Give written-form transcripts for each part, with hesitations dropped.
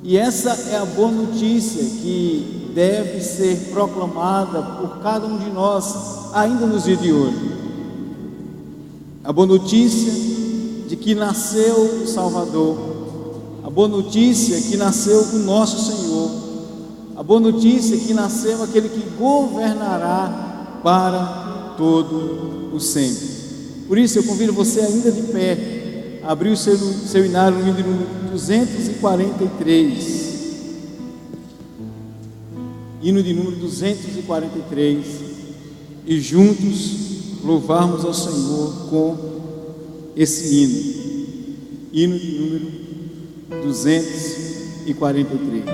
E essa é a boa notícia que deve ser proclamada por cada um de nós, ainda nos dias de hoje. A boa notícia de que nasceu o Salvador, a boa notícia que nasceu o nosso Senhor, a boa notícia que nasceu aquele que governará para todo o sempre. Por isso eu convido você, ainda de pé, a abrir o seu inário no número 243, hino de número 243, e juntos louvarmos ao Senhor com esse hino de número 243.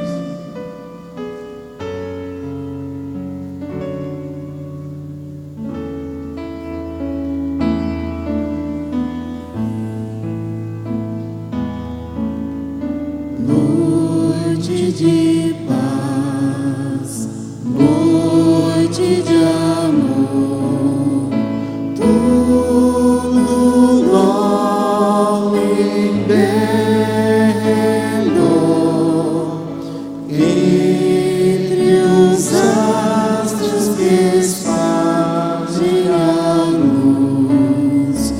Noite de paz, noite de amor, tudo novo em derredor, entre os astros que espalhem a luz,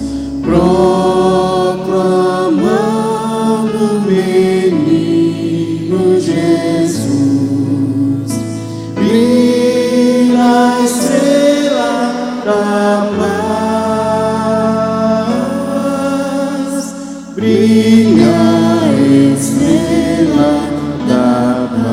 proclamando o menino Jesus, brilha a estrela da paz, brilha a estrela da paz.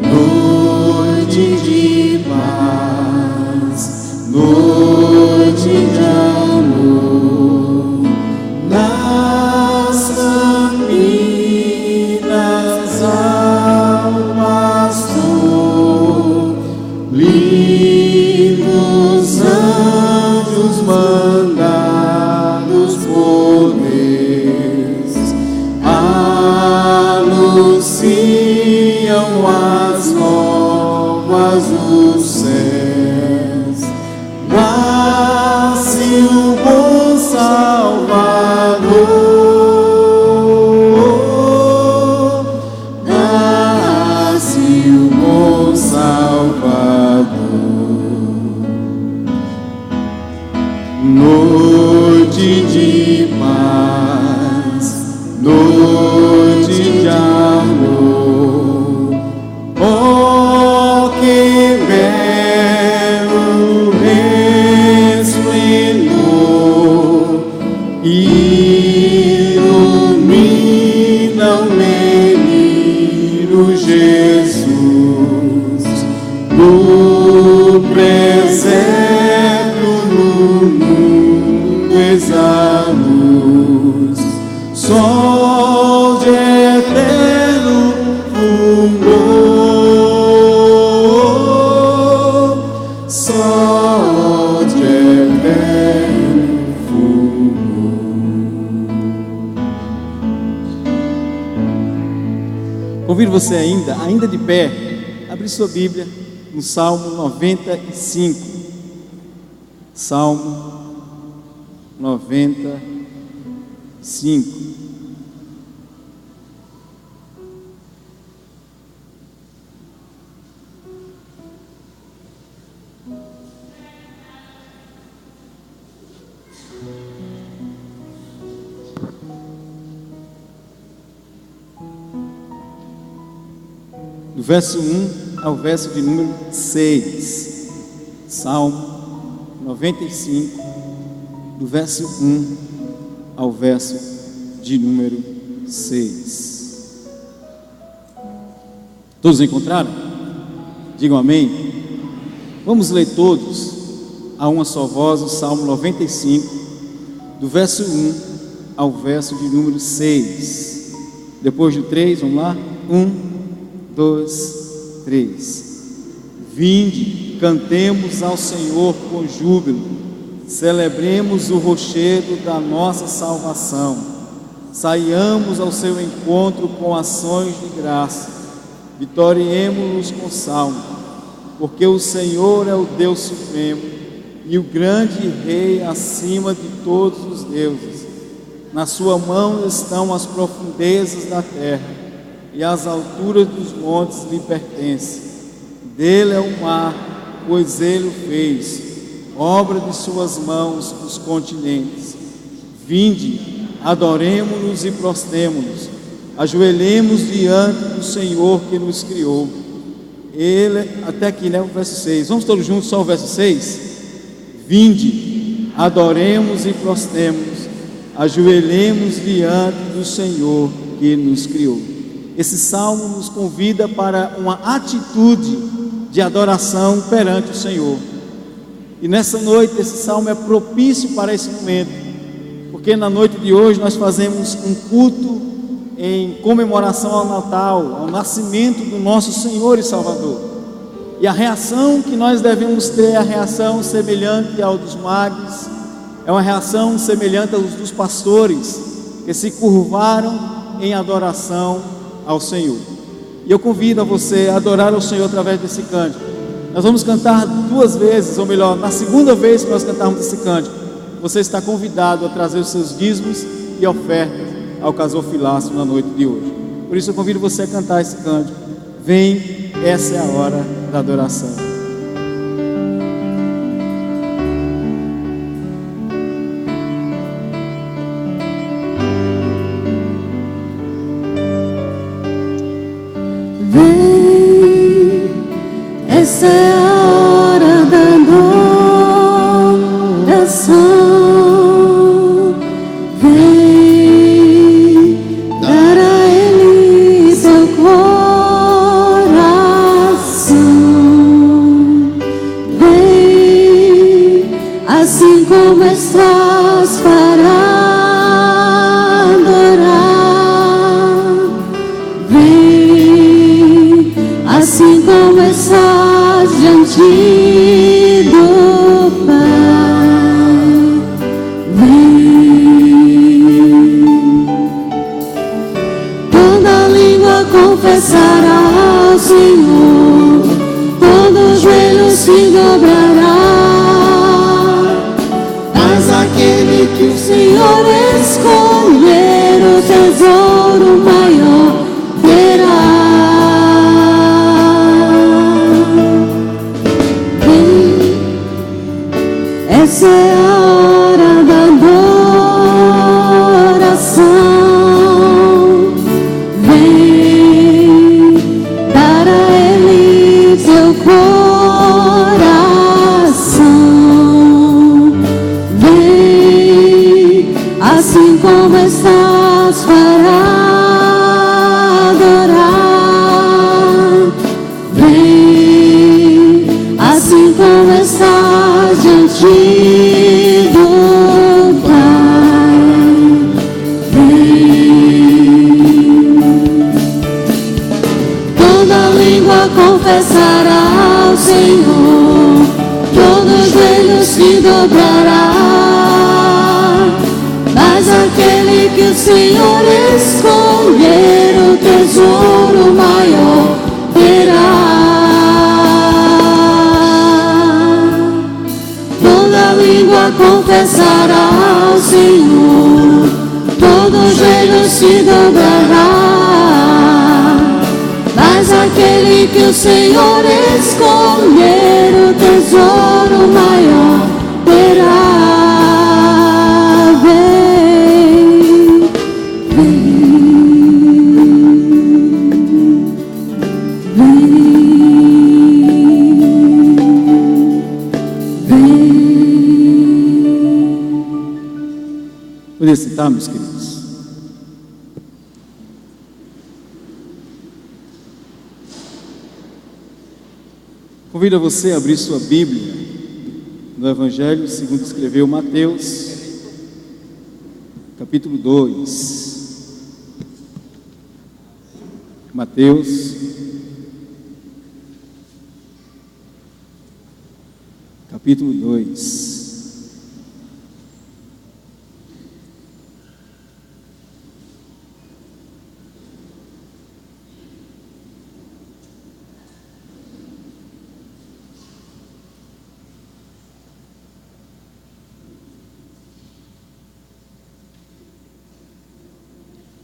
Noite de paz, noite de amor, nas campinas ao pastor, lindos anjos mandados por Deus, anunciam as novas dos céus. Nasce o bom Salvador, nasce o bom Salvador. Noite de paz, noite de amor, oh que belo resplendor, ilumina o menino Jesus, no presépio, no mundo exalus, sol de eterno fulgor, sol de eterno fulgor. Convido você ainda de pé, abrir sua Bíblia no Salmo 95. Salmo 95. Do verso 1 ao verso de número 6. Salmo 95, do verso 1 ao verso de número 6. Todos encontraram? Digam amém. Vamos ler todos a uma só voz o Salmo 95, do verso 1 ao verso de número 6. Depois do 3, vamos lá? 1, 2, 3. Vinde, cantemos ao Senhor com júbilo, celebremos o rochedo da nossa salvação, saiamos ao seu encontro com ações de graça, vitoriemos-nos com salmo, porque o Senhor é o Deus supremo e o grande Rei acima de todos os deuses. Na sua mão estão as profundezas da terra, e as alturas dos montes lhe pertencem. Dele é o mar, pois ele o fez, obra de suas mãos os continentes. Vinde, adoremo-nos e prostemo-nos, ajoelhemos diante do Senhor que nos criou. Ele, até aqui, né, o verso 6. Vamos todos juntos, só o verso 6? Vinde, adoremos e prostemo-nos, ajoelhemos diante do Senhor que nos criou. Esse salmo nos convida para uma atitude de adoração perante o Senhor. E nessa noite, esse salmo é propício para esse momento, porque na noite de hoje nós fazemos um culto em comemoração ao Natal, ao nascimento do nosso Senhor e Salvador. E a reação que nós devemos ter é a reação semelhante ao dos magos, é uma reação semelhante aos dos pastores que se curvaram em adoração ao Senhor. E eu convido a você a adorar ao Senhor através desse cântico. Nós vamos cantar 2 vezes, ou melhor, na segunda vez que nós cantarmos esse cântico, você está convidado a trazer os seus dízimos e ofertas ao gasofilácio na noite de hoje. Por isso eu convido você a cantar esse cântico. Vem, essa é a hora da adoração. Vem, essa é a hora da adoração. Assim como estás para adorar, vem. Assim como estás diante do Pai, vem. Toda língua confessará ao Senhor, todo joelho se dobrará. Aquele que o Senhor escolher, o tesouro maior terá. Vem, essa é a hora da adoração. Vem, dar a Ele teu coração. Assim como estás para adorar, vem. Assim como estás diante do Pai, vem. Toda língua confessará ao Senhor, todo joelho se dobrará. Mas aquele que o Senhor escolher, o tesouro maior terá. Toda língua confessará ao Senhor, todo joelho se dobrará. Mas aquele que o Senhor escolher, o tesouro maior terá. Poder sentar, meus queridos. Convido a você a abrir sua Bíblia no Evangelho segundo escreveu Mateus, capítulo 2. Mateus, capítulo 2.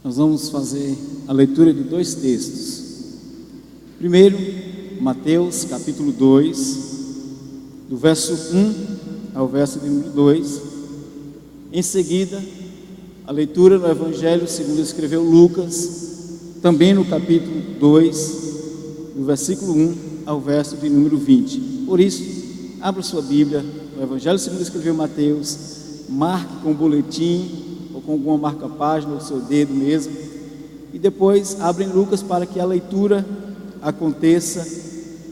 Nós vamos fazer a leitura de dois textos. Primeiro, Mateus capítulo 2, do verso 1 ao verso de número 2. Em seguida, a leitura do Evangelho segundo escreveu Lucas, também no capítulo 2, do versículo 1 ao verso de número 20. Por isso, abra sua Bíblia, o Evangelho segundo escreveu Mateus, marque com um boletim ou com alguma marca-página, o seu dedo mesmo, e depois abre em Lucas para que a leitura aconteça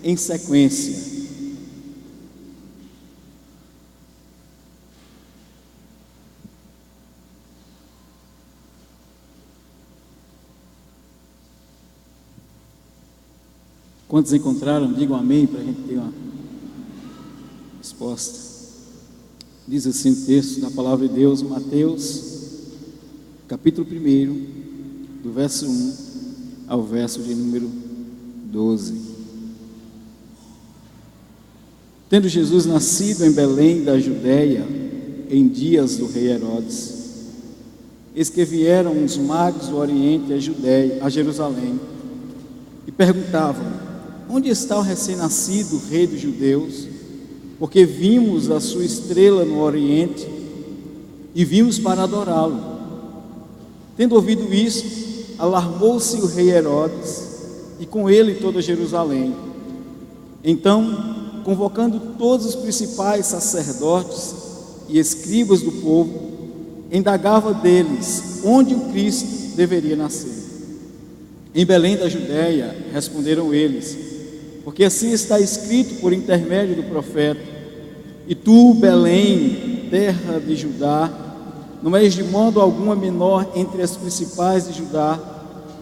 em sequência. Quantos encontraram? Digam amém para a gente ter uma resposta. Diz assim o texto da palavra de Deus, Mateus capítulo 1, do verso 1 ao verso de número 12. Tendo Jesus nascido em Belém da Judéia, em dias do rei Herodes, eis que vieram uns magos do Oriente a Jerusalém, e perguntavam: onde está o recém-nascido rei dos judeus? Porque vimos a sua estrela no Oriente e vimos para adorá-lo. Tendo ouvido isso, alarmou-se o rei Herodes e com ele toda Jerusalém. Então, convocando todos os principais sacerdotes e escribas do povo, indagava deles onde o Cristo deveria nascer. Em Belém da Judéia, responderam eles, porque assim está escrito por intermédio do profeta: e tu, Belém, terra de Judá, não és de modo algum menor entre as principais de Judá,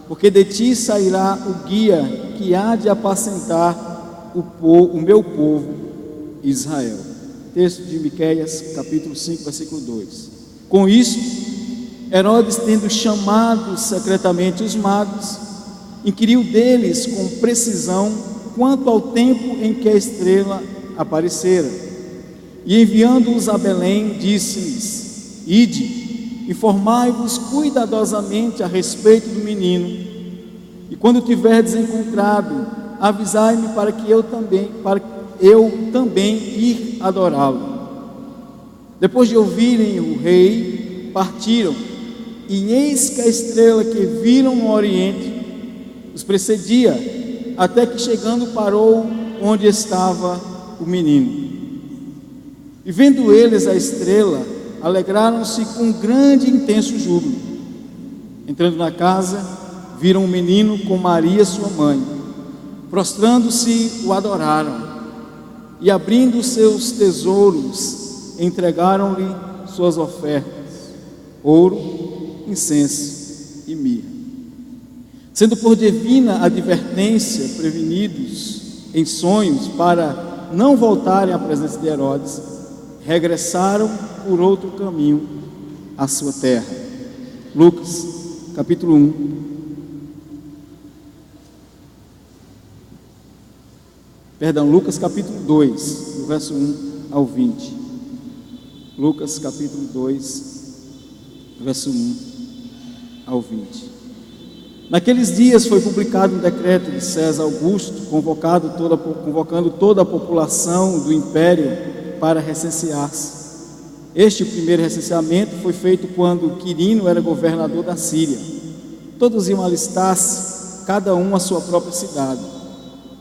porque de ti sairá o guia que há de apacentar o meu povo Israel. Texto de Miqueias, capítulo 5, versículo 2. Com isso, Herodes, tendo chamado secretamente os magos, inquiriu deles com precisão quanto ao tempo em que a estrela aparecera. E enviando-os a Belém, disse-lhes: ide, informai-vos cuidadosamente a respeito do menino, e quando o tiverdes encontrado, avisai-me para eu também ir adorá-lo. Depois de ouvirem o rei, partiram, e eis que a estrela que viram no Oriente os precedia, até que chegando parou onde estava o menino. E vendo eles a estrela, alegraram-se com grande e intenso júbilo. Entrando na casa, viram o menino com Maria sua mãe. Prostrando-se, o adoraram, e abrindo seus tesouros, entregaram-lhe suas ofertas: ouro, incenso e mirra. Sendo por divina advertência prevenidos em sonhos para não voltarem à presença de Herodes, regressaram por outro caminho à sua terra. Lucas, capítulo 1. Lucas, capítulo 2, do verso 1 ao 20. Lucas, capítulo 2, verso 1 ao 20. Naqueles dias foi publicado um decreto de César Augusto, convocando toda a população do império para recensear-se. Este primeiro recenseamento foi feito quando Quirino era governador da Síria. Todos iam alistar-se, cada um à sua própria cidade.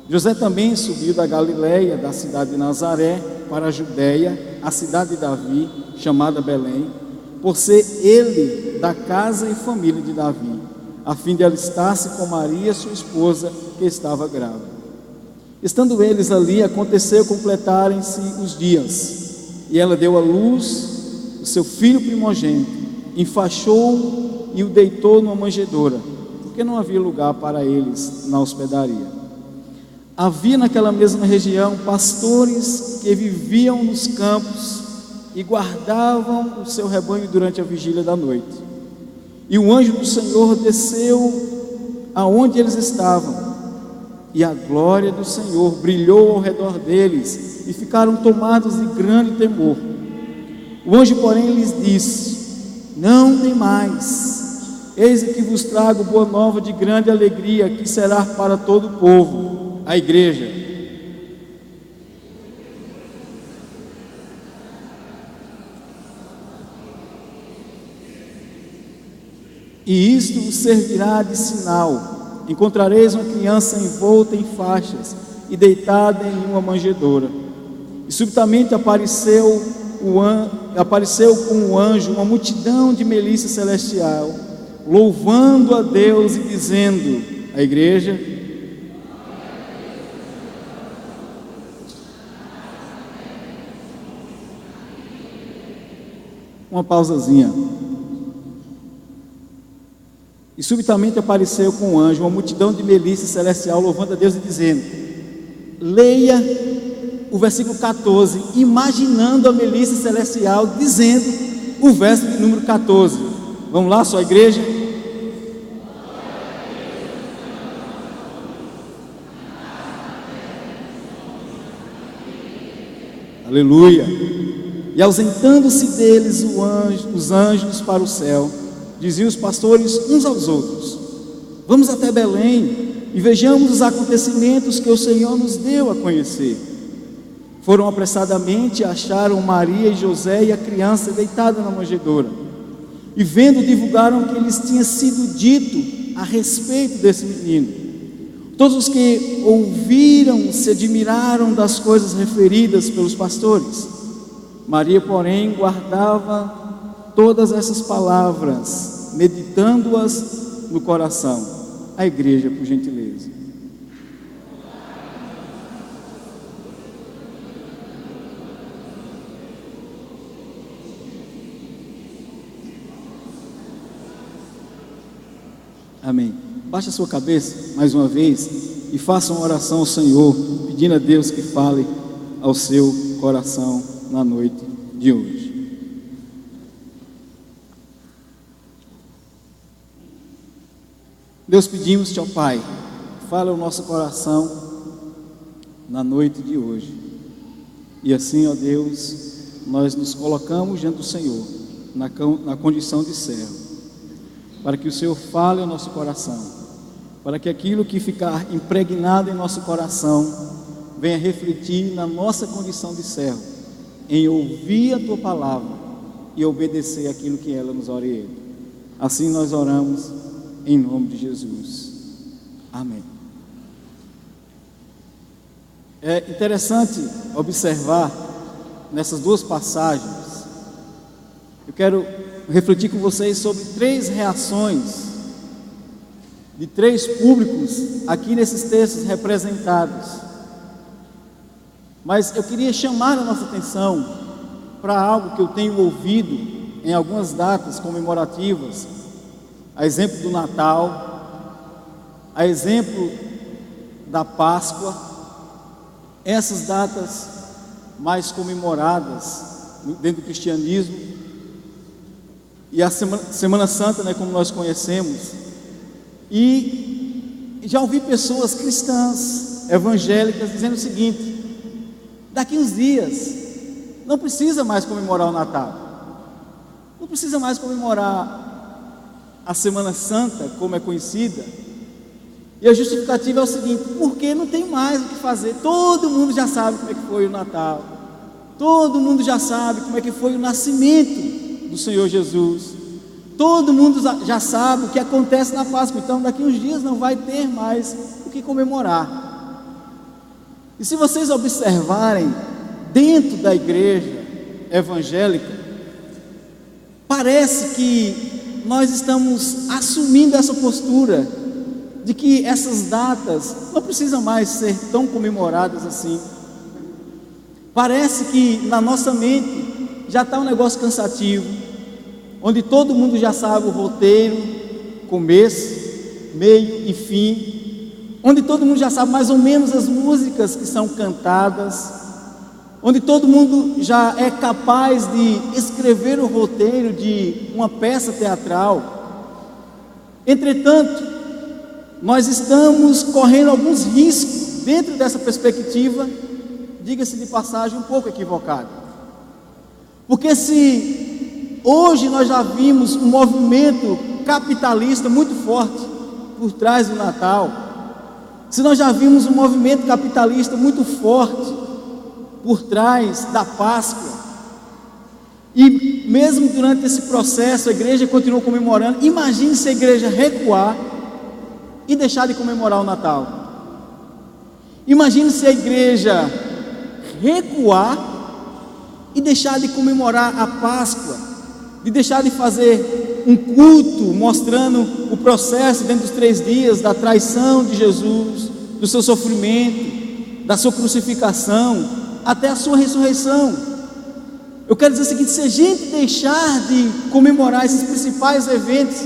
José também subiu da Galiléia, da cidade de Nazaré, para a Judéia, a cidade de Davi, chamada Belém, por ser ele da casa e família de Davi, a fim de alistar-se com Maria, sua esposa, que estava grávida. Estando eles ali, aconteceu completarem-se os dias, e ela deu à luz o seu filho primogênito, enfaixou-o e o deitou numa manjedoura, porque não havia lugar para eles na hospedaria. Havia naquela mesma região pastores que viviam nos campos e guardavam o seu rebanho durante a vigília da noite. E o anjo do Senhor desceu aonde eles estavam, e a glória do Senhor brilhou ao redor deles, e ficaram tomados de grande temor. O anjo, porém, lhes disse: não temais, Eis que vos trago boa nova de grande alegria, que será para todo o povo, a igreja. E isto vos servirá de sinal: encontrareis uma criança envolta em faixas e deitada em uma manjedoura. E subitamente apareceu com o anjo uma multidão de milícia celestial, louvando a Deus e dizendo, a igreja: uma pausazinha. E subitamente apareceu com o anjo uma multidão de milícia celestial, louvando a Deus e dizendo. Leia o versículo 14, imaginando a milícia celestial dizendo o verso de número 14. Vamos lá, só a igreja? Aleluia. E ausentando-se deles os anjos para o céu, diziam os pastores uns aos outros: vamos até Belém e vejamos os acontecimentos que o Senhor nos deu a conhecer. Foram apressadamente e acharam Maria e José e a criança deitada na manjedoura. E vendo, divulgaram que lhes tinha sido dito a respeito desse menino. Todos os que ouviram se admiraram das coisas referidas pelos pastores. Maria, porém, guardava todas essas palavras, meditando-as no coração. A igreja, por gentileza. Amém. Baixe a sua cabeça mais uma vez e faça uma oração ao Senhor, pedindo a Deus que fale ao seu coração na noite de hoje. Deus, pedimos-te, ó Pai, fala ao nosso coração na noite de hoje. E assim, ó Deus, nós nos colocamos diante do Senhor, na condição de servo, para que o Senhor fale ao nosso coração, para que aquilo que ficar impregnado em nosso coração venha refletir na nossa condição de servo, em ouvir a Tua palavra e obedecer aquilo que ela nos orienta. Assim nós oramos em nome de Jesus. Amém. É interessante observar nessas duas passagens. Eu quero refletir com vocês sobre 3 reações de 3 públicos aqui nesses textos representados. Mas eu queria chamar a nossa atenção para algo que eu tenho ouvido em algumas datas comemorativas, a exemplo do Natal, a exemplo da Páscoa, essas datas mais comemoradas dentro do cristianismo, e a Semana Santa, né, como nós conhecemos. E já ouvi pessoas cristãs, evangélicas, dizendo o seguinte: daqui uns dias não precisa mais comemorar o Natal, não precisa mais comemorar a Semana Santa, como é conhecida. E a justificativa é o seguinte: porque não tem mais o que fazer, todo mundo já sabe como é que foi o Natal, todo mundo já sabe como é que foi o nascimento do Senhor Jesus, todo mundo já sabe o que acontece na Páscoa, então daqui uns dias não vai ter mais o que comemorar. E se vocês observarem dentro da igreja evangélica, parece que nós estamos assumindo essa postura de que essas datas não precisam mais ser tão comemoradas assim. Parece que na nossa mente já está um negócio cansativo, onde todo mundo já sabe o roteiro, começo, meio e fim, onde todo mundo já sabe mais ou menos as músicas que são cantadas, onde todo mundo já é capaz de escrever o roteiro de uma peça teatral. Entretanto, nós estamos correndo alguns riscos dentro dessa perspectiva, diga-se de passagem, um pouco equivocada. Porque se hoje nós já vimos um movimento capitalista muito forte por trás do Natal, se nós já vimos um movimento capitalista muito forte por trás da Páscoa, e mesmo durante esse processo a igreja continuou comemorando, imagine se a igreja recuar e deixar de comemorar o Natal. Imagine se a igreja recuar e deixar de comemorar a Páscoa, de deixar de fazer um culto mostrando o processo dentro dos 3 dias da traição de Jesus, do seu sofrimento, da sua crucificação, até a sua ressurreição. Eu quero dizer o seguinte: se a gente deixar de comemorar esses principais eventos,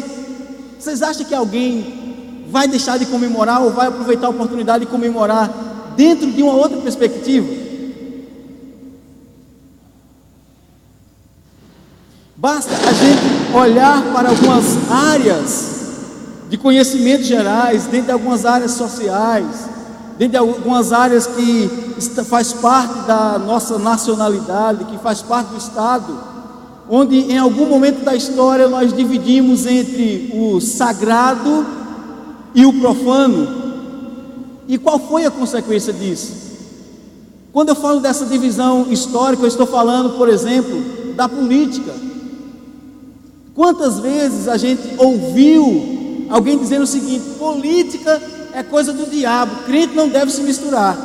vocês acham que alguém vai deixar de comemorar ou vai aproveitar a oportunidade de comemorar dentro de uma outra perspectiva? Basta a gente olhar para algumas áreas de conhecimentos gerais, dentro de algumas áreas sociais, dentro de algumas áreas que faz parte da nossa nacionalidade, que faz parte do Estado, onde em algum momento da história nós dividimos entre o sagrado e o profano. E qual foi a consequência disso? Quando eu falo dessa divisão histórica, eu estou falando, por exemplo, da política. Quantas vezes a gente ouviu alguém dizendo o seguinte: política é coisa do diabo, crente não deve se misturar.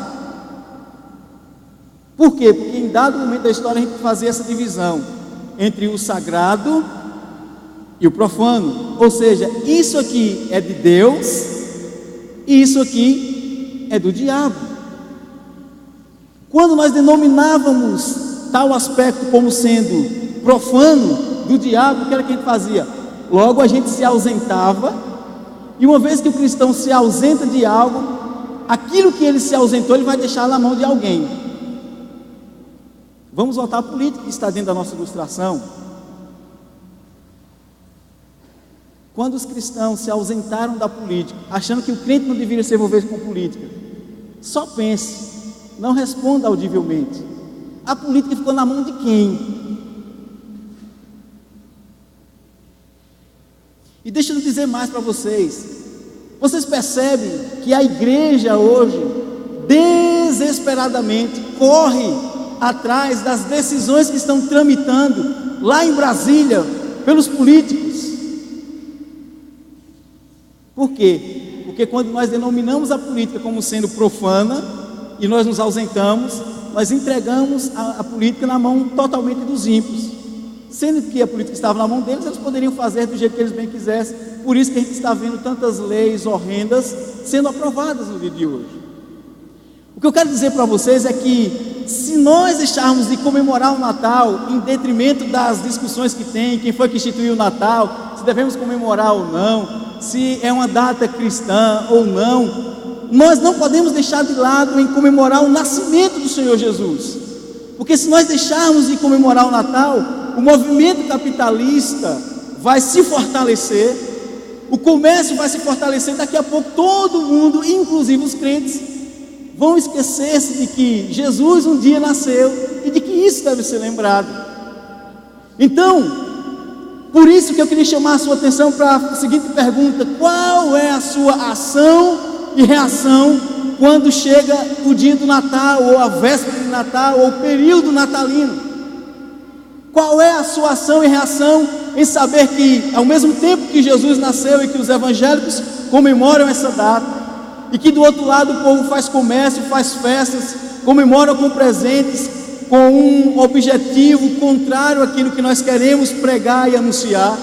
Por quê? Porque em dado momento da história a gente fazia essa divisão entre o sagrado e o profano, ou seja, isso aqui é de Deus e isso aqui é do diabo. Quando nós denominávamos tal aspecto como sendo profano, do diabo, o que era que a gente fazia? Logo a gente se ausentava, e uma vez que o cristão se ausenta de algo, aquilo que ele se ausentou, ele vai deixar na mão de alguém. Vamos voltar à política que está dentro da nossa ilustração. Quando os cristãos se ausentaram da política, achando que o crente não deveria se envolver com política, só pense, não responda audivelmente. A política ficou na mão de quem? E deixa eu dizer mais para vocês. Vocês percebem que a igreja hoje desesperadamente corre atrás das decisões que estão tramitando lá em Brasília pelos políticos. Por quê? Porque quando nós denominamos a política como sendo profana e nós nos ausentamos, nós entregamos a política na mão totalmente dos ímpios. Sendo que a política estava na mão deles, eles poderiam fazer do jeito que eles bem quisessem. Por isso que a gente está vendo tantas leis horrendas sendo aprovadas no dia de hoje. O que eu quero dizer para vocês é que, se nós deixarmos de comemorar o Natal em detrimento das discussões que tem, quem foi que instituiu o Natal, se devemos comemorar ou não, se é uma data cristã ou não, nós não podemos deixar de lado em comemorar o nascimento do Senhor Jesus. Porque se nós deixarmos de comemorar o Natal, o movimento capitalista vai se fortalecer, o comércio vai se fortalecer, daqui a pouco todo mundo, inclusive os crentes, vão esquecer-se de que Jesus um dia nasceu e de que isso deve ser lembrado. Então, por isso que eu queria chamar a sua atenção para a seguinte pergunta: qual é a sua ação e reação quando chega o dia do Natal, ou a véspera de Natal, ou o período natalino? Qual é a sua ação e reação em saber que, ao mesmo tempo que Jesus nasceu e que os evangélicos comemoram essa data, e que do outro lado o povo faz comércio, faz festas, comemora com presentes, com um objetivo contrário àquilo que nós queremos pregar e anunciar?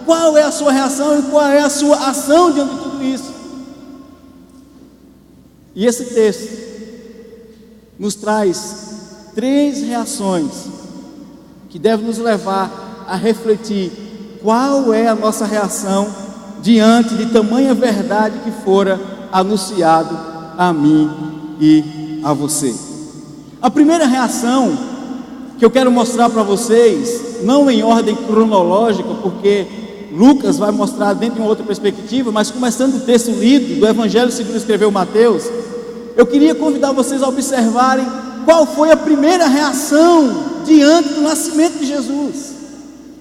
Qual é a sua reação e qual é a sua ação diante de tudo isso? E esse texto nos traz 3 reações que devem nos levar a refletir qual é a nossa reação diante de tamanha verdade que fora anunciado a mim e a você. A primeira reação que eu quero mostrar para vocês, não em ordem cronológica, porque Lucas vai mostrar dentro de uma outra perspectiva, mas começando o texto lido do Evangelho segundo escreveu Mateus, eu queria convidar vocês a observarem qual foi a primeira reação diante do nascimento de Jesus.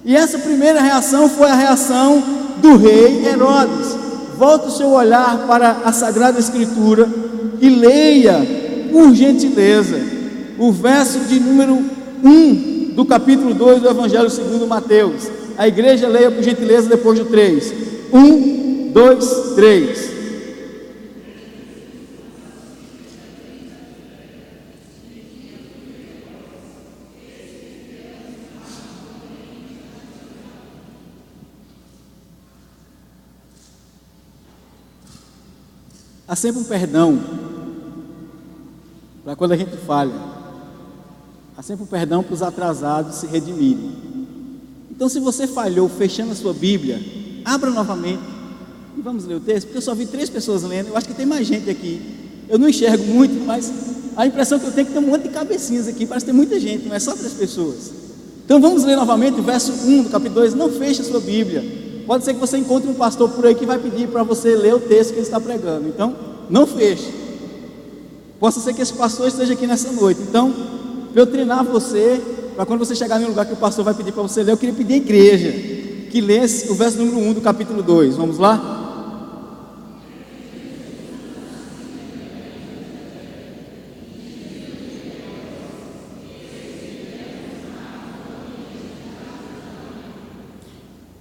E essa primeira reação foi a reação do rei Herodes. Volte o seu olhar para a Sagrada Escritura e leia, por gentileza, o verso de número 1 do capítulo 2 do Evangelho segundo Mateus. A igreja leia por gentileza depois do 3. 1, 2, 3. Há sempre um perdão para quando a gente falha. Há sempre um perdão para os atrasados se redimirem. Então, se você falhou fechando a sua Bíblia, abra novamente e vamos ler o texto, porque eu só vi 3 pessoas lendo. Eu acho que tem mais gente aqui. Eu não enxergo muito, mas a impressão que eu tenho é que tem um monte de cabecinhas aqui. Parece que tem muita gente, não é só 3 pessoas. Então vamos ler novamente o verso 1 do capítulo 2. Não feche a sua Bíblia. Pode ser que você encontre um pastor por aí que vai pedir para você ler o texto que ele está pregando. Então, não feche. Possa ser que esse pastor esteja aqui nessa noite. Então, para eu treinar você, para quando você chegar em um lugar que o pastor vai pedir para você ler, eu queria pedir à igreja que lesse o verso número 1 do capítulo 2. Vamos lá?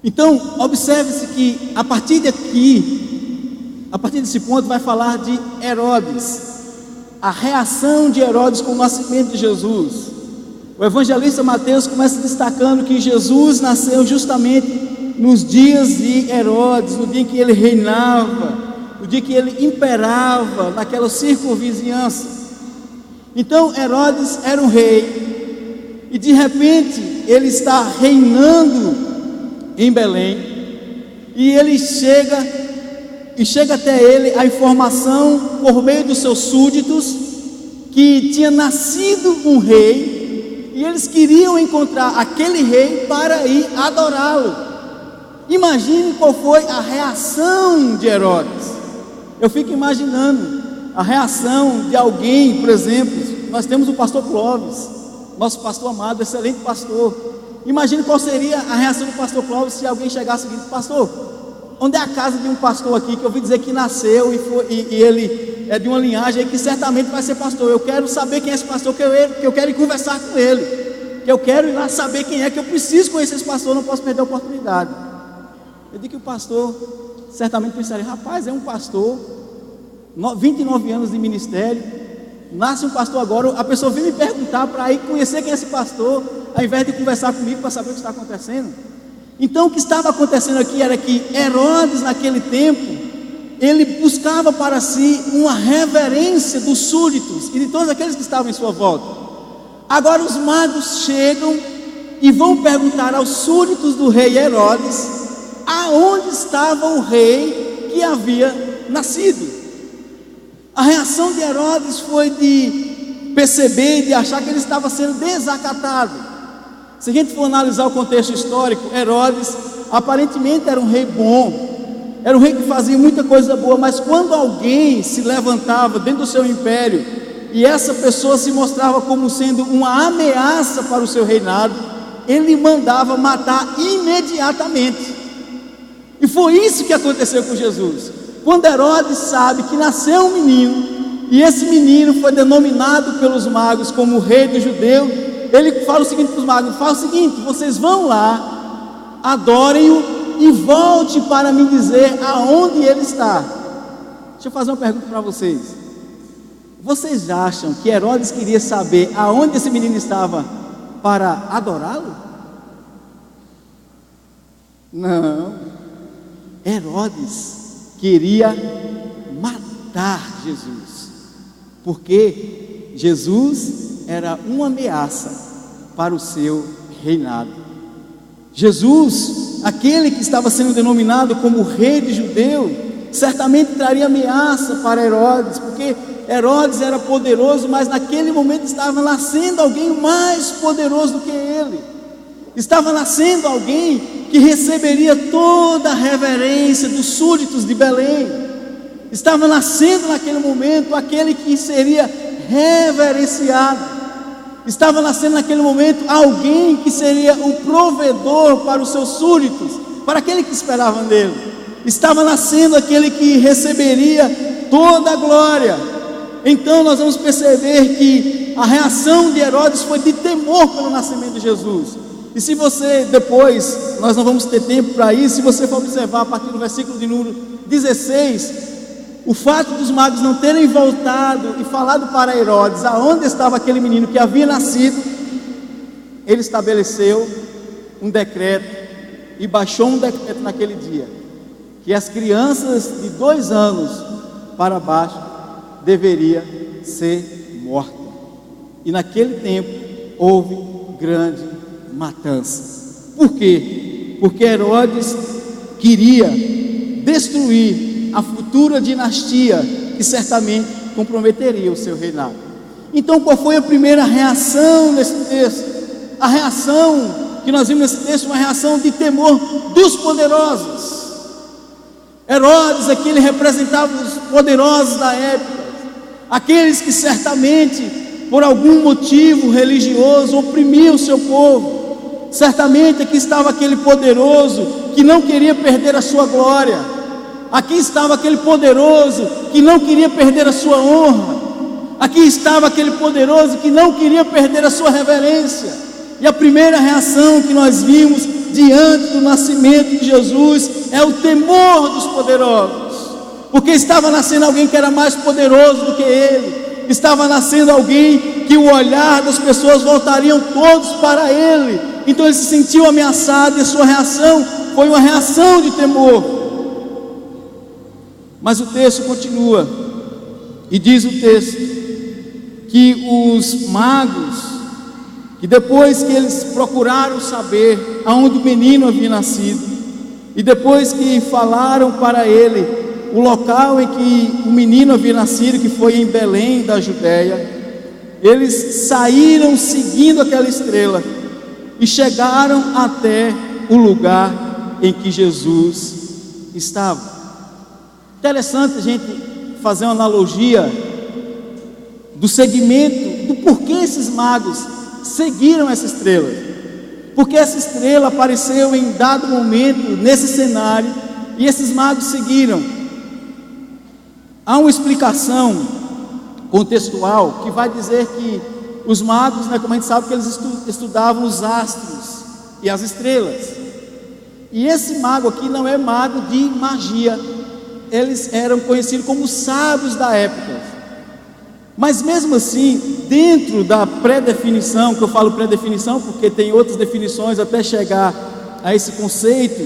Então, observe-se que a partir desse ponto vai falar de Herodes, a reação de Herodes com o nascimento de Jesus. O evangelista Mateus começa destacando que Jesus nasceu justamente nos dias de Herodes, no dia em que ele reinava, no dia que ele imperava naquela circunvizinhança. Então Herodes era um rei, e de repente ele está reinando em Belém, e ele chega até ele a informação por meio dos seus súditos que tinha nascido um rei, e eles queriam encontrar aquele rei para ir adorá-lo. Imagine qual foi a reação de Herodes. Eu fico imaginando a reação de alguém, por exemplo, nós temos o pastor Clóvis, nosso pastor amado, excelente pastor. Imagine qual seria a reação do pastor Clóvis se alguém chegasse e disse: pastor, onde é a casa de um pastor aqui que eu ouvi dizer que nasceu e ele é de uma linhagem que certamente vai ser pastor. Eu quero saber quem é esse pastor, que eu quero ir conversar com ele, que eu quero ir lá saber quem é, que eu preciso conhecer esse pastor, não posso perder a oportunidade. Eu digo que o pastor certamente pensaria: rapaz, é um pastor, 29 anos de ministério, nasce um pastor agora, a pessoa vem me perguntar para ir conhecer quem é esse pastor, ao invés de conversar comigo para saber o que está acontecendo. Então o que estava acontecendo aqui era que Herodes, naquele tempo, ele buscava para si uma reverência dos súditos e de todos aqueles que estavam em sua volta. Agora os magos chegam e vão perguntar aos súditos do rei Herodes aonde estava o rei que havia nascido. A reação de Herodes foi de perceber, de achar que ele estava sendo desacatado. Se a gente for analisar o contexto histórico, Herodes aparentemente era um rei bom, era um rei que fazia muita coisa boa, mas quando alguém se levantava dentro do seu império e essa pessoa se mostrava como sendo uma ameaça para o seu reinado, ele mandava matar imediatamente. E foi isso que aconteceu com Jesus. Quando Herodes sabe que nasceu um menino, e esse menino foi denominado pelos magos como o rei dos judeus, ele fala o seguinte para os magos: fala o seguinte, vocês vão lá, adorem-o e volte para me dizer aonde ele está. Deixa eu fazer uma pergunta para vocês. Vocês acham que Herodes queria saber aonde esse menino estava para adorá-lo? Não. Herodes queria matar Jesus, porque Jesus era uma ameaça para o seu reinado. Jesus, aquele que estava sendo denominado como rei de judeu, certamente traria ameaça para Herodes, porque Herodes era poderoso, mas naquele momento estava nascendo alguém mais poderoso do que ele. Estava nascendo alguém que receberia toda a reverência dos súditos de Belém. Estava nascendo naquele momento aquele que seria reverenciado. Estava nascendo naquele momento alguém que seria o provedor para os seus súditos, para aquele que esperava nele. Estava nascendo aquele que receberia toda a glória. Então nós vamos perceber que a reação de Herodes foi de temor pelo nascimento de Jesus. E se você depois, nós não vamos ter tempo para isso, se você for observar a partir do versículo de número 16, o fato dos magos não terem voltado e falado para Herodes aonde estava aquele menino que havia nascido, ele estabeleceu um decreto e baixou um decreto naquele dia, que as crianças de 2 anos para baixo deveria ser morta. E naquele tempo houve grande matança. Por quê? Porque Herodes queria destruir a futura dinastia que certamente comprometeria o seu reinado. Então qual foi a primeira reação nesse texto? A reação que nós vimos nesse texto, uma reação de temor dos poderosos. Herodes aqui, ele representava os poderosos da época, aqueles que certamente por algum motivo religioso oprimiam o seu povo. Certamente aqui estava aquele poderoso que não queria perder a sua glória. Aqui estava aquele poderoso que não queria perder a sua honra. Aqui estava aquele poderoso que não queria perder a sua reverência. E a primeira reação que nós vimos diante do nascimento de Jesus é o temor dos poderosos, porque estava nascendo alguém que era mais poderoso do que ele. Estava nascendo alguém que o olhar das pessoas voltariam todos para ele. Então ele se sentiu ameaçado e a sua reação foi uma reação de temor. Mas o texto continua e diz o texto que os magos, que depois que eles procuraram saber aonde o menino havia nascido, e depois que falaram para ele o local em que o menino havia nascido, que foi em Belém da Judéia, eles saíram seguindo aquela estrela e chegaram até o lugar em que Jesus estava. Interessante a gente fazer uma analogia do segmento, do porquê esses magos seguiram essa estrela. Porque essa estrela apareceu em dado momento nesse cenário e esses magos seguiram. Há uma explicação contextual que vai dizer que os magos, como a gente sabe, que eles estudavam os astros e as estrelas. E esse mago aqui não é mago de magia. Eles eram conhecidos como sábios da época. Mas mesmo assim, dentro da pré-definição, que eu falo pré-definição porque tem outras definições até chegar a esse conceito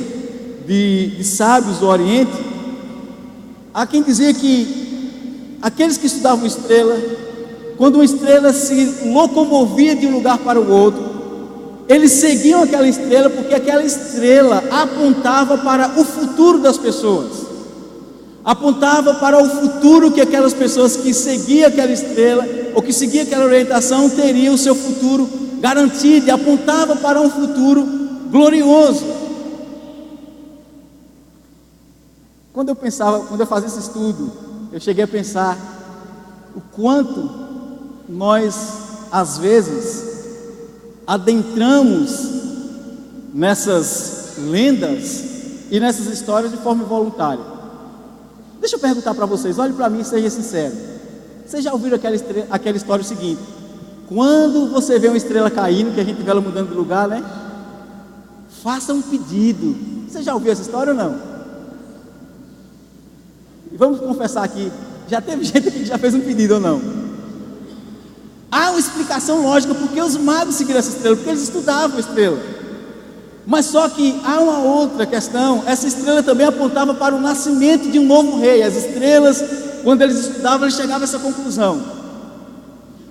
de sábios do Oriente, há quem dizia que aqueles que estudavam estrela, quando uma estrela se locomovia de um lugar para o outro, eles seguiam aquela estrela porque aquela estrela apontava para o futuro das pessoas. Apontava para o futuro que aquelas pessoas que seguiam aquela estrela, ou que seguiam aquela orientação, teriam o seu futuro garantido, e apontava para um futuro glorioso. Quando eu fazia esse estudo, eu cheguei a pensar o quanto nós, às vezes, adentramos nessas lendas e nessas histórias de forma involuntária. Deixa eu perguntar para vocês, olhe para mim e seja sincero. Vocês já ouviram aquela história seguinte: quando você vê uma estrela caindo, que a gente vê ela mudando de lugar, né? Faça um pedido. Você já ouviu essa história ou não? E vamos confessar aqui, já teve gente aqui que já fez um pedido ou não? Há uma explicação lógica porque os magos seguiram essa estrela, porque eles estudavam a estrela. Mas só que há uma outra questão. Essa estrela também apontava para o nascimento de um novo rei. As estrelas, quando eles estudavam, eles chegavam a essa conclusão.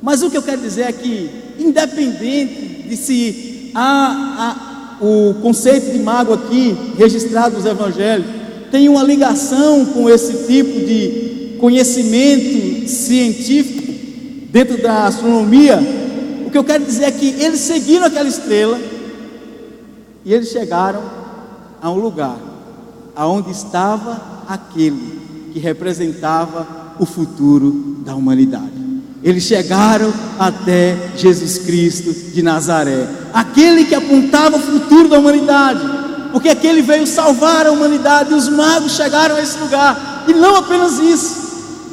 Mas o que eu quero dizer é que, independente de se há o conceito de mago aqui registrado nos evangelhos tem uma ligação com esse tipo de conhecimento científico dentro da astronomia, o que eu quero dizer é que eles seguiram aquela estrela e eles chegaram a um lugar aonde estava aquele que representava o futuro da humanidade. Eles chegaram até Jesus Cristo de Nazaré, aquele que apontava o futuro da humanidade, porque aquele veio salvar a humanidade. E os magos chegaram a esse lugar, e não apenas isso,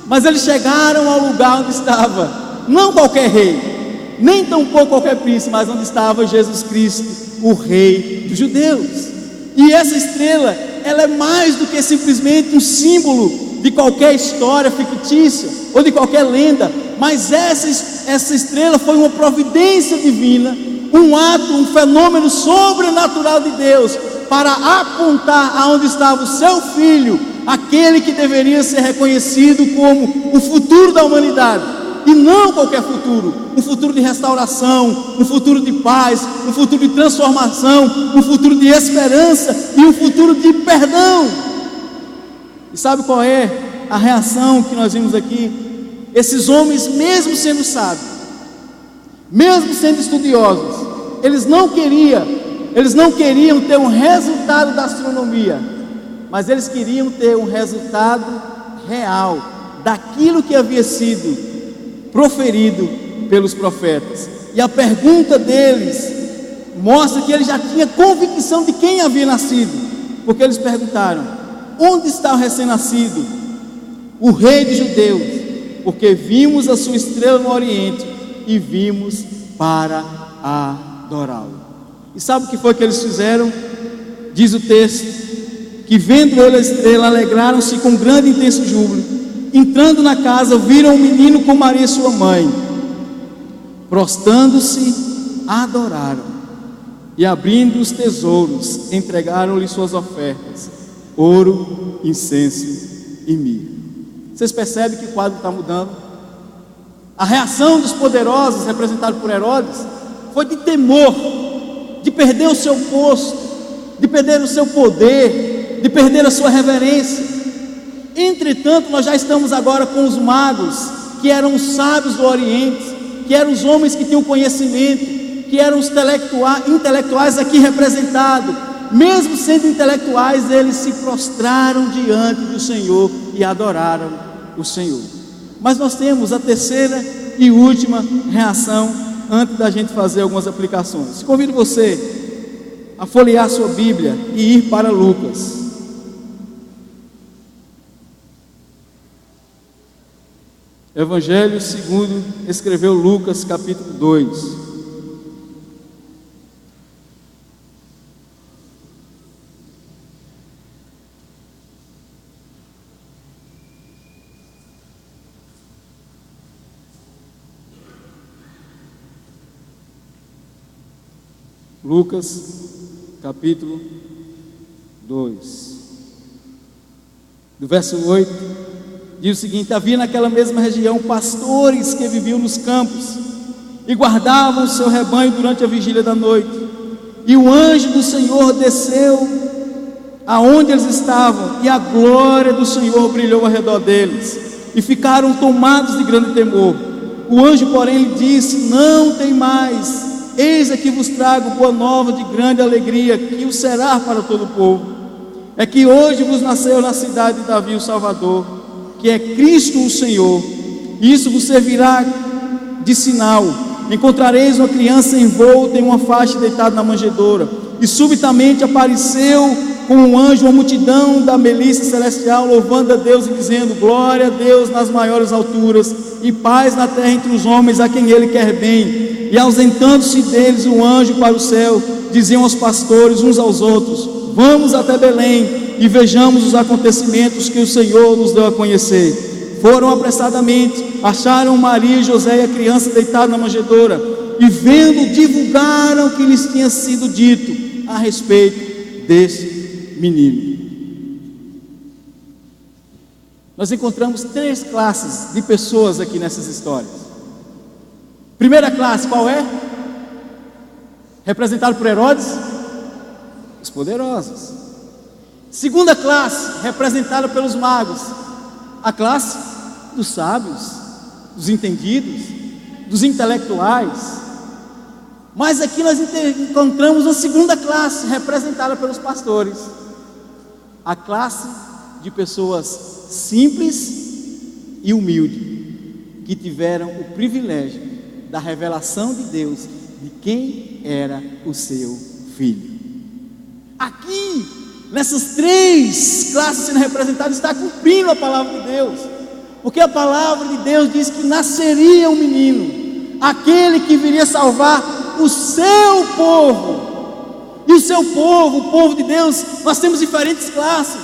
mas eles chegaram ao lugar onde estava não qualquer rei, nem tampouco qualquer príncipe, mas onde estava Jesus Cristo, o Rei dos Judeus. E essa estrela, ela é mais do que simplesmente um símbolo de qualquer história fictícia ou de qualquer lenda, mas essa estrela foi uma providência divina, um ato, um fenômeno sobrenatural de Deus, para apontar aonde estava o seu filho, aquele que deveria ser reconhecido como o futuro da humanidade, e não qualquer futuro, um futuro de restauração, um futuro de paz, um futuro de transformação, um futuro de esperança e um futuro de perdão. E sabe qual é a reação que nós vimos aqui? Esses homens, mesmo sendo sábios, mesmo sendo estudiosos, eles não queriam ter um resultado da astronomia, mas eles queriam ter um resultado real daquilo que havia sido proferido pelos profetas. E a pergunta deles mostra que eles já tinham convicção de quem havia nascido, porque eles perguntaram: onde está o recém-nascido, o Rei dos Judeus? Porque vimos a sua estrela no Oriente e vimos para adorá-lo. E sabe o que foi que eles fizeram? Diz o texto que, vendo ele a estrela, alegraram-se com grande e intenso júbilo. Entrando na casa, viram um menino com Maria sua mãe. Prostrando-se, adoraram, e abrindo os tesouros, entregaram-lhe suas ofertas: ouro, incenso e mirra. Vocês percebem que o quadro está mudando? A reação dos poderosos, representado por Herodes, foi de temor, de perder o seu posto, de perder o seu poder, de perder a sua reverência. Entretanto, nós já estamos agora com os magos, que eram os sábios do Oriente, que eram os homens que tinham conhecimento, que eram os intelectuais aqui representados. Mesmo sendo intelectuais, eles se prostraram diante do Senhor e adoraram o Senhor. Mas nós temos a terceira e última reação, antes da gente fazer algumas aplicações. Convido você a folhear sua Bíblia e ir para Lucas. Evangelho segundo escreveu Lucas, capítulo 2. Lucas, capítulo 2, do verso 8, diz o seguinte: havia naquela mesma região pastores que viviam nos campos e guardavam o seu rebanho durante a vigília da noite. E o anjo do Senhor desceu aonde eles estavam, e a glória do Senhor brilhou ao redor deles, e ficaram tomados de grande temor. O anjo, porém, lhe disse: não temais, eis aqui vos trago boa nova de grande alegria, que o será para todo o povo. É que hoje vos nasceu na cidade de Davi o Salvador, que é Cristo o Senhor. Isso vos servirá de sinal: encontrareis uma criança envolta em uma faixa deitada na manjedoura. E subitamente apareceu com um anjo uma multidão da milícia celestial, louvando a Deus e dizendo: glória a Deus nas maiores alturas, e paz na terra entre os homens a quem Ele quer bem. E ausentando-se deles o anjo para o céu, diziam aos pastores uns aos outros: vamos até Belém e vejamos os acontecimentos que o Senhor nos deu a conhecer. Foram apressadamente, acharam Maria e José e a criança deitada na manjedoura, e vendo, divulgaram o que lhes tinha sido dito a respeito desse menino. Nós encontramos três classes de pessoas aqui nessas histórias. Primeira classe, qual é? Representado por Herodes? Os poderosos. Segunda classe, representada pelos magos, a classe dos sábios, dos entendidos, dos intelectuais. Mas aqui nós encontramos uma segunda classe, representada pelos pastores, a classe de pessoas simples e humildes, que tiveram o privilégio da revelação de Deus, de quem era o seu filho. Aqui, nessas três classes sendo representadas, está cumprindo a palavra de Deus, porque a palavra de Deus diz que nasceria um menino, aquele que viria salvar o seu povo. E o seu povo, o povo de Deus, nós temos diferentes classes.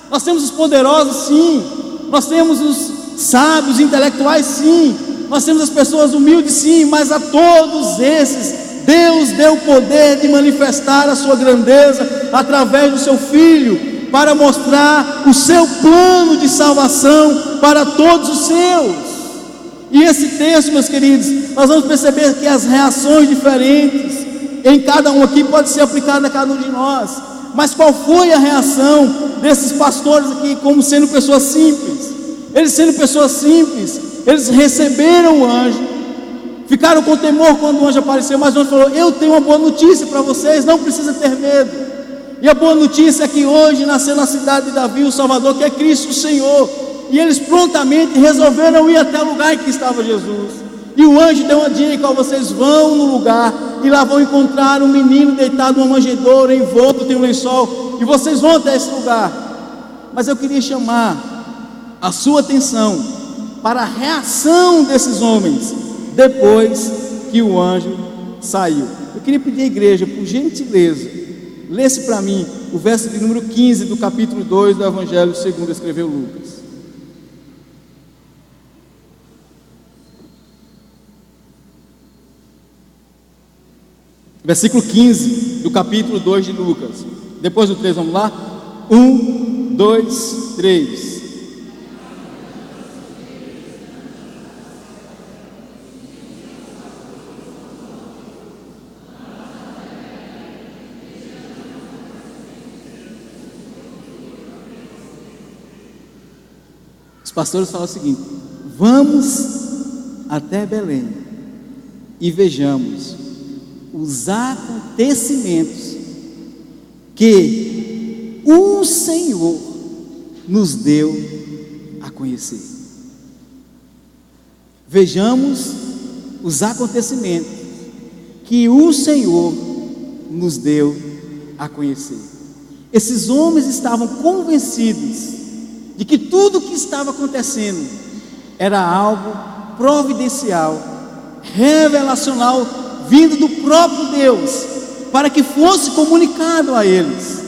Nós temos os poderosos, sim. Nós temos os sábios, intelectuais, sim. Nós temos as pessoas humildes, sim. Mas a todos esses, Deus deu o poder de manifestar a sua grandeza através do seu Filho, para mostrar o seu plano de salvação para todos os seus. E esse texto, meus queridos, nós vamos perceber que as reações diferentes em cada um aqui pode ser aplicada a cada um de nós. Mas qual foi a reação desses pastores aqui, como sendo pessoas simples? Eles sendo pessoas simples, eles receberam o anjo, ficaram com temor quando o anjo apareceu, mas o anjo falou: eu tenho uma boa notícia para vocês, não precisa ter medo. E a boa notícia é que hoje nasceu na cidade de Davi o Salvador, que é Cristo o Senhor. E eles prontamente resolveram ir até o lugar em que estava Jesus. E o anjo deu uma dica: vocês vão no lugar e lá vão encontrar um menino deitado numa manjedoura, envolto, tem um lençol, e vocês vão até esse lugar. Mas eu queria chamar a sua atenção para a reação desses homens depois que o anjo saiu. Eu queria pedir à igreja, por gentileza, lesse para mim o verso de número 15 do capítulo 2 do Evangelho segundo escreveu Lucas. Versículo 15 do capítulo 2 de Lucas. Depois do 3, vamos lá? 1, 2, 3. Os pastores falam o seguinte: vamos até Belém e vejamos os acontecimentos que o Senhor nos deu a conhecer. Vejamos os acontecimentos que o Senhor nos deu a conhecer. Esses homens estavam convencidos de que tudo o que estava acontecendo era algo providencial, revelacional, vindo do próprio Deus, para que fosse comunicado a eles.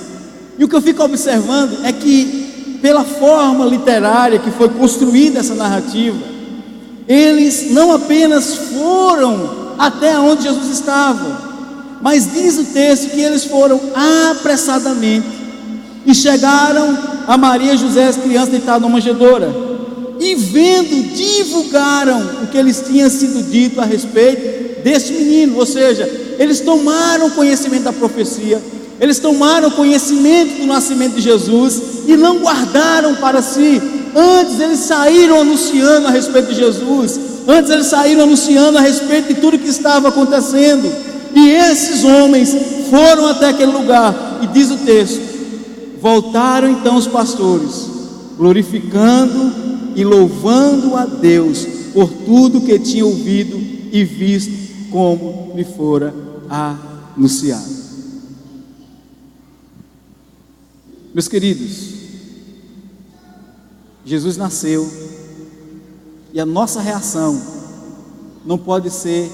E o que eu fico observando é que, pela forma literária que foi construída essa narrativa, eles não apenas foram até onde Jesus estava, mas diz o texto que eles foram apressadamente e chegaram a Maria e José, as crianças deitadas numa manjedoura, e vendo, divulgaram o que eles tinham sido dito a respeito deste menino. Ou seja, eles tomaram conhecimento da profecia, eles tomaram conhecimento do nascimento de Jesus e não guardaram para si. Antes eles saíram anunciando a respeito de Jesus, antes eles saíram anunciando a respeito de tudo que estava acontecendo. E esses homens foram até aquele lugar, e diz o texto: voltaram então os pastores, glorificando e louvando a Deus por tudo que tinham ouvido e visto, como lhe fora anunciado. Meus queridos, Jesus nasceu, e a nossa reação não pode ser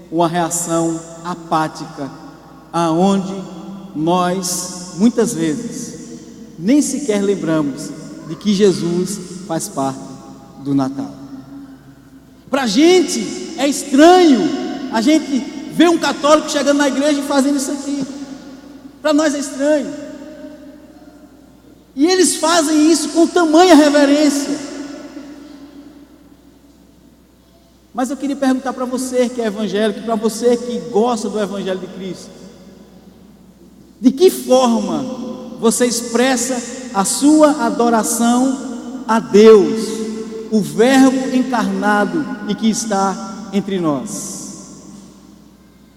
uma reação apática, aonde nós muitas vezes nem sequer lembramos de que Jesus faz parte do Natal. Para a gente é estranho a gente ver um católico chegando na igreja e fazendo isso aqui. Para nós é estranho. E eles fazem isso com tamanha reverência. Mas eu queria perguntar para você que é evangélico, para você que gosta do Evangelho de Cristo: de que forma você expressa a sua adoração a Deus, o Verbo encarnado e que está entre nós?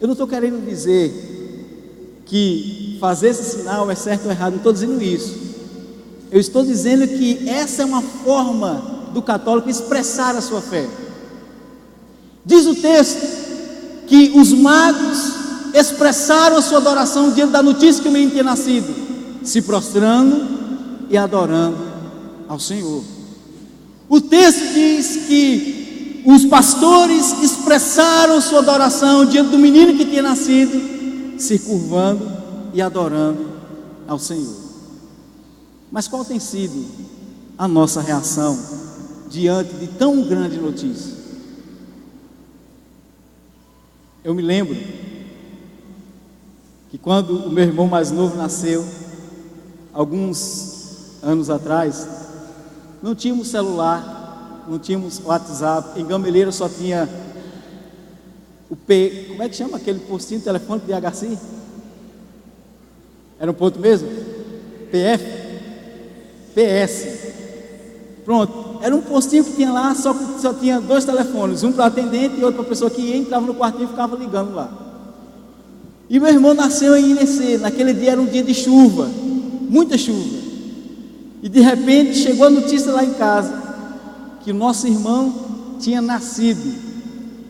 Eu não estou querendo dizer que fazer esse sinal é certo ou errado, não estou dizendo isso. Eu estou dizendo que essa é uma forma do católico expressar a sua fé. Diz o texto que os magos expressaram a sua adoração diante da notícia que o menino tinha nascido, se prostrando e adorando ao Senhor. O texto diz que os pastores expressaram sua adoração diante do menino que tinha nascido, se curvando e adorando ao Senhor. Mas qual tem sido a nossa reação diante de tão grande notícia? Eu me lembro que quando o meu irmão mais novo nasceu, alguns anos atrás, não tínhamos celular, não tínhamos WhatsApp. Em Gameleira só tinha o P, como é que chama aquele postinho de telefone de DHC? Era um ponto mesmo? PF? PS. Pronto, era um postinho que tinha lá, só tinha 2 telefones, um para o atendente e outro para a pessoa que ia, entrava no quartinho e ficava ligando lá. E meu irmão nasceu em Irecê. Naquele dia era um dia de chuva, muita chuva. E de repente chegou a notícia lá em casa que o nosso irmão tinha nascido.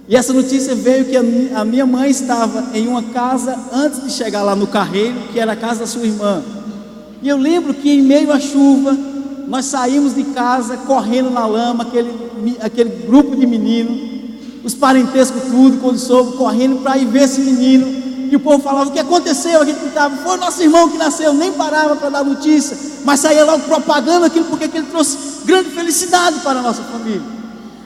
E essa notícia veio que a minha mãe estava em uma casa antes de chegar lá no Carreiro, que era a casa da sua irmã. E eu lembro que em meio à chuva nós saímos de casa correndo na lama, aquele grupo de meninos, os parentescos tudo, quando soube, correndo para ir ver esse menino. E o povo falava: o que aconteceu? A gente gritava: foi o nosso irmão que nasceu. Nem parava para dar notícia, mas saía logo propagando aquilo, porque aquilo trouxe grande felicidade para a nossa família.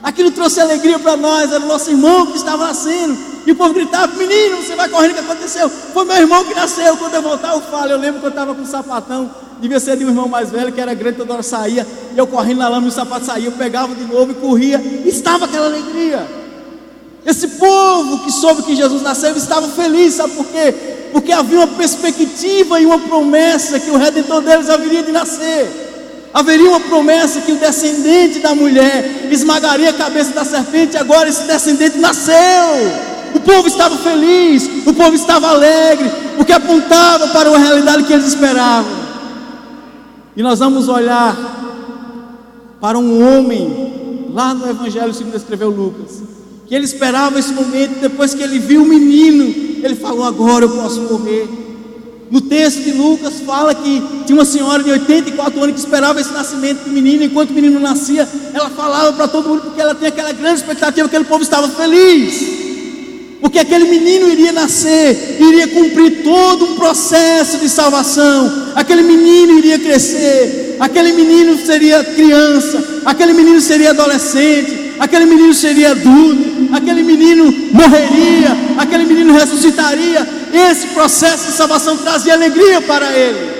Aquilo trouxe alegria para nós, era o nosso irmão que estava nascendo. E o povo gritava: menino, você vai correndo, o que aconteceu? Foi meu irmão que nasceu. Quando eu voltar eu falo, eu lembro que eu estava com um sapatão, devia ser de um irmão mais velho, que era grande, toda hora saía, e eu correndo na lama e o sapato saía, eu pegava de novo e corria, e estava aquela alegria. Esse povo que soube que Jesus nasceu estava feliz, sabe por quê? Porque havia uma perspectiva e uma promessa que o Redentor deles haveria de nascer. Haveria uma promessa que o descendente da mulher esmagaria a cabeça da serpente. Agora esse descendente nasceu. O povo estava feliz, o povo estava alegre, porque apontava para uma realidade que eles esperavam. E nós vamos olhar para um homem lá no Evangelho segundo escreveu Lucas, que ele esperava esse momento. Depois que ele viu o menino, ele falou: agora eu posso morrer. No texto de Lucas fala que tinha uma senhora de 84 anos que esperava esse nascimento do menino. Enquanto o menino nascia, ela falava para todo mundo, porque ela tinha aquela grande expectativa, que aquele povo estava feliz, porque aquele menino iria nascer, iria cumprir todo um processo de salvação. Aquele menino iria crescer, aquele menino seria criança, aquele menino seria adolescente, aquele menino seria adulto, aquele menino morreria, aquele menino ressuscitaria. Esse processo de salvação trazia alegria para ele.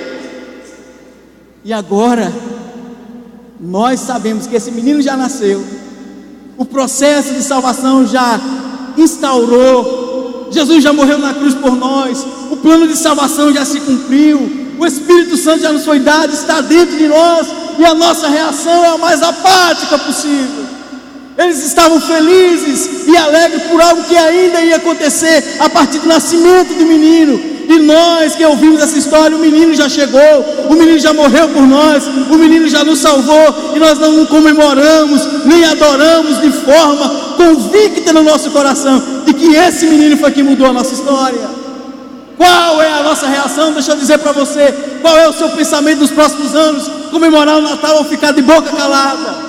E agora nós sabemos que esse menino já nasceu, o processo de salvação já instaurou, Jesus já morreu na cruz por nós, o plano de salvação já se cumpriu, o Espírito Santo já nos foi dado, está dentro de nós, e a nossa reação é a mais apática possível. Eles estavam felizes e alegres por algo que ainda ia acontecer a partir do nascimento do menino. E nós que ouvimos essa história, o menino já chegou, o menino já morreu por nós, o menino já nos salvou, e nós não comemoramos, nem adoramos de forma convicta no nosso coração de que esse menino foi que mudou a nossa história. Qual é a nossa reação? Deixa eu dizer para você, qual é o seu pensamento nos próximos anos? Comemorar o Natal ou ficar de boca calada?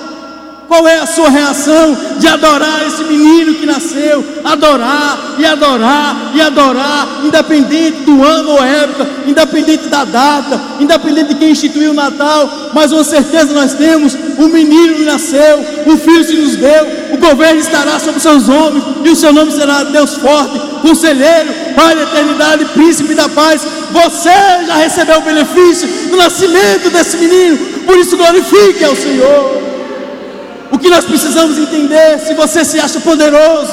Qual é a sua reação de adorar esse menino que nasceu? Adorar e adorar e adorar, independente do ano ou época, independente da data, independente de quem instituiu o Natal. Mas uma certeza nós temos: o menino nasceu, o filho se nos deu, o governo estará sobre seus ombros, e o seu nome será Deus forte, Conselheiro, Pai da eternidade, Príncipe da paz. Você já recebeu o benefício do nascimento desse menino, por isso glorifique ao Senhor. O que nós precisamos entender: se você se acha poderoso,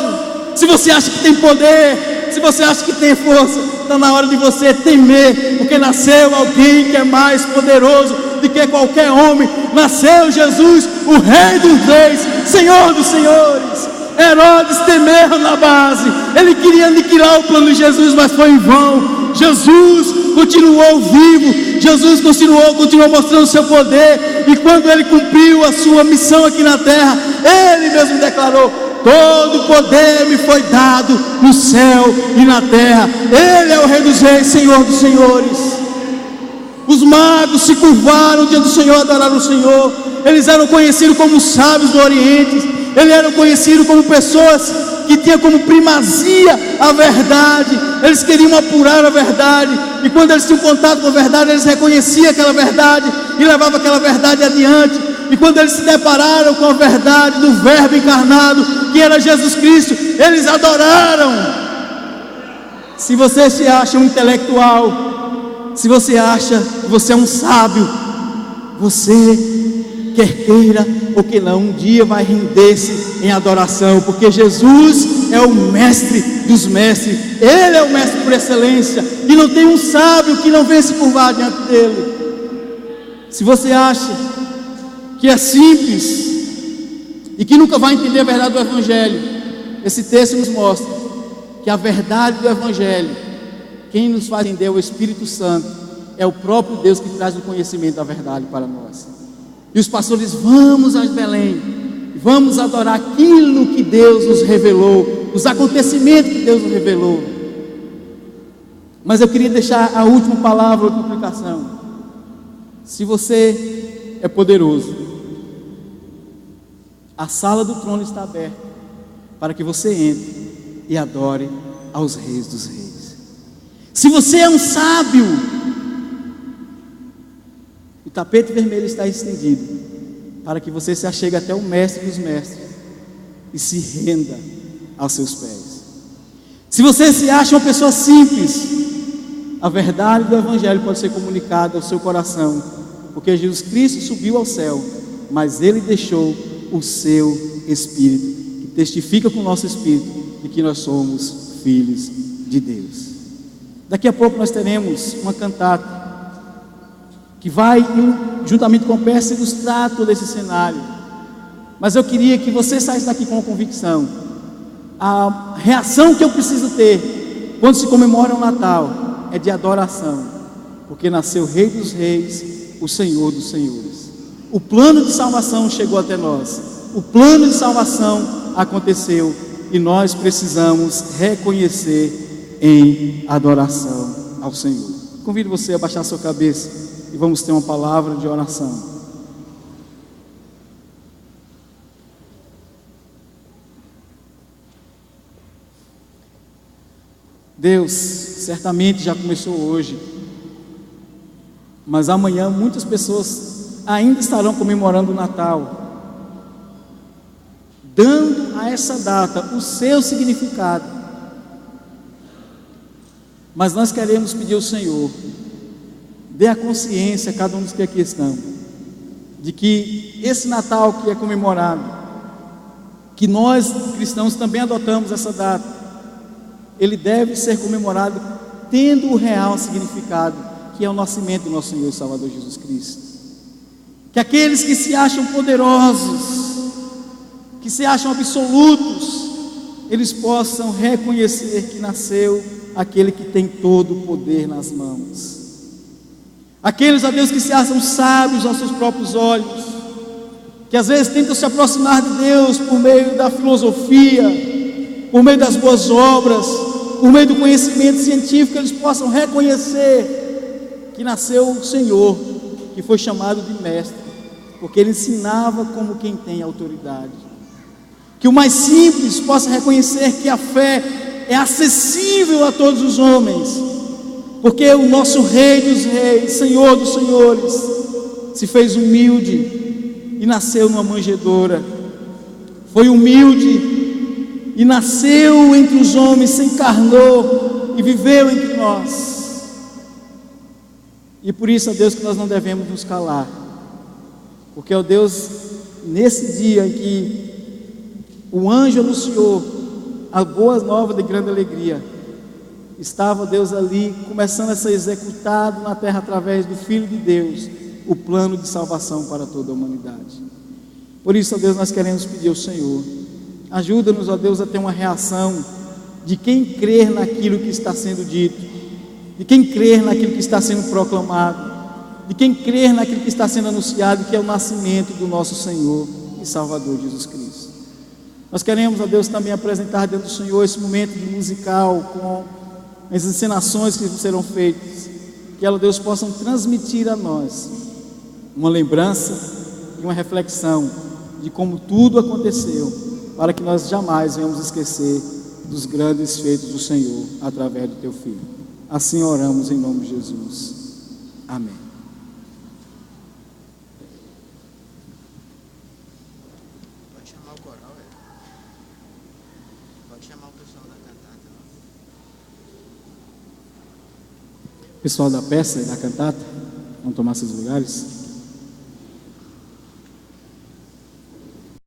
se você acha que tem poder, se você acha que tem força, está na hora de você temer, porque nasceu alguém que é mais poderoso do que qualquer homem. Nasceu Jesus, o Rei dos Reis, Senhor dos Senhores. Herodes temeu na base, ele queria aniquilar o plano de Jesus, mas foi em vão. Jesus continuou vivo, Jesus continuou mostrando o seu poder, e quando ele cumpriu a sua missão aqui na terra, ele mesmo declarou: todo poder me foi dado no céu e na terra. Ele é o Rei dos Reis, Senhor dos Senhores. Os magos se curvaram diante do Senhor, adoraram o Senhor. Eles eram conhecidos como sábios do Oriente. Eles eram conhecidos como pessoas que tinham como primazia a verdade. Eles queriam apurar a verdade, e quando eles tinham contato com a verdade, eles reconheciam aquela verdade e levavam aquela verdade adiante. E quando eles se depararam com a verdade do Verbo encarnado, que era Jesus Cristo, eles adoraram. Se você se acha um intelectual, se você acha que você é um sábio, você, quer queira ou que não, um dia vai render-se em adoração, porque Jesus é o mestre dos mestres. Ele é o mestre por excelência, e não tem um sábio que não venha se curvar diante dele. Se você acha que é simples e que nunca vai entender a verdade do Evangelho, esse texto nos mostra que a verdade do Evangelho, quem nos faz entender é o Espírito Santo, é o próprio Deus que traz o conhecimento da verdade para nós. E os pastores, vamos a Belém, vamos adorar aquilo que Deus nos revelou, os acontecimentos que Deus nos revelou. Mas eu queria deixar a última palavra, a última aplicação. Se você é poderoso, a sala do trono está aberta para que você entre e adore aos reis dos reis. Se você é um sábio, o tapete vermelho está estendido para que você se achegue até o mestre dos mestres e se renda aos seus pés. Se você se acha uma pessoa simples, a verdade do Evangelho pode ser comunicada ao seu coração, porque Jesus Cristo subiu ao céu, mas Ele deixou o seu Espírito, que testifica com o nosso Espírito de que nós somos filhos de Deus. Daqui a pouco nós teremos uma cantata que vai, juntamente com a peça, ilustrar todo esse cenário. Mas eu queria que você saísse daqui com uma convicção. A reação que eu preciso ter quando se comemora o Natal é de adoração, porque nasceu o Rei dos Reis, o Senhor dos Senhores. O plano de salvação chegou até nós, o plano de salvação aconteceu, e nós precisamos reconhecer em adoração ao Senhor. Convido você a baixar sua cabeça e vamos ter uma palavra de oração. Deus certamente já começou hoje, mas amanhã muitas pessoas ainda estarão comemorando o Natal, dando a essa data o seu significado. Mas nós queremos pedir ao Senhor, dê a consciência a cada um dos que aqui estão, de que esse Natal que é comemorado, que nós cristãos também adotamos essa data, ele deve ser comemorado tendo o real significado, que é o nascimento do nosso Senhor e Salvador Jesus Cristo. Que aqueles que se acham poderosos, que se acham absolutos, eles possam reconhecer que nasceu aquele que tem todo o poder nas mãos. Aqueles, ó Deus, que se acham sábios aos seus próprios olhos, que às vezes tentam se aproximar de Deus por meio da filosofia, por meio das boas obras, por meio do conhecimento científico, eles possam reconhecer que nasceu o Senhor, que foi chamado de mestre, porque ele ensinava como quem tem autoridade. Que o mais simples possa reconhecer que a fé é acessível a todos os homens, porque o nosso Rei dos Reis, Senhor dos Senhores, se fez humilde e nasceu numa manjedoura. Foi humilde e nasceu entre os homens, se encarnou e viveu entre nós. E por isso, ó Deus, que nós não devemos nos calar, porque, ó Deus, nesse dia em que o anjo anunciou a boa nova de grande alegria, estava Deus ali começando a ser executado na terra através do Filho de Deus, o plano de salvação para toda a humanidade. Por isso, ó Deus, nós queremos pedir ao Senhor, ajuda-nos, ó Deus, a ter uma reação de quem crer naquilo que está sendo dito, de quem crer naquilo que está sendo proclamado, de quem crer naquilo que está sendo anunciado, que é o nascimento do nosso Senhor e Salvador Jesus Cristo. Nós queremos, ó Deus, também apresentar diante do Senhor esse momento de musical, com as encenações que serão feitas, que ela, Deus, possam transmitir a nós uma lembrança e uma reflexão de como tudo aconteceu, para que nós jamais venhamos esquecer dos grandes feitos do Senhor através do Teu Filho. Assim oramos em nome de Jesus. Amém. Pode chamar o coral, velho. Pode chamar o pessoal da cantata. Pessoal da peça e da cantata, vão tomar seus lugares.